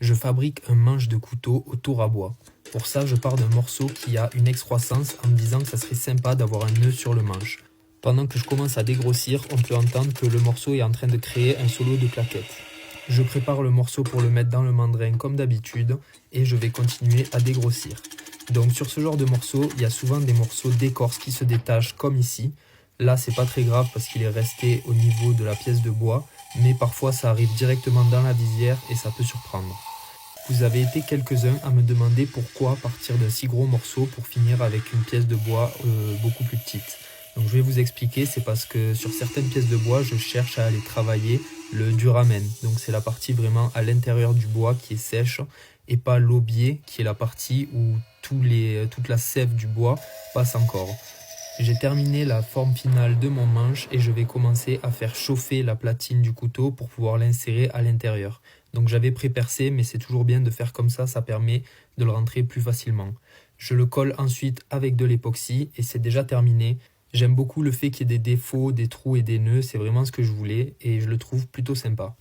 Je fabrique un manche de couteau au tour à bois. Pour ça, je pars d'un morceau qui a une excroissance en me disant que ça serait sympa d'avoir un nœud sur le manche. Pendant que je commence à dégrossir, on peut entendre que le morceau est en train de créer un solo de claquettes. Je prépare le morceau pour le mettre dans le mandrin comme d'habitude et je vais continuer à dégrossir. Donc sur ce genre de morceau, il y a souvent des morceaux d'écorce qui se détachent comme ici. Là, c'est pas très grave parce qu'il est resté au niveau de la pièce de bois, mais parfois ça arrive directement dans la visière et ça peut surprendre. Vous avez été quelques-uns à me demander pourquoi partir d'un si gros morceau pour finir avec une pièce de bois beaucoup plus petite. Donc je vais vous expliquer, c'est parce que sur certaines pièces de bois, je cherche à aller travailler le duramen. Donc c'est la partie vraiment à l'intérieur du bois qui est sèche et pas l'aubier qui est la partie où toute la sève du bois passe encore. J'ai terminé la forme finale de mon manche et je vais commencer à faire chauffer la platine du couteau pour pouvoir l'insérer à l'intérieur. Donc j'avais pré-percé, mais c'est toujours bien de faire comme ça permet de le rentrer plus facilement. Je le colle ensuite avec de l'époxy et c'est déjà terminé. J'aime beaucoup le fait qu'il y ait des défauts, des trous et des nœuds, c'est vraiment ce que je voulais et je le trouve plutôt sympa.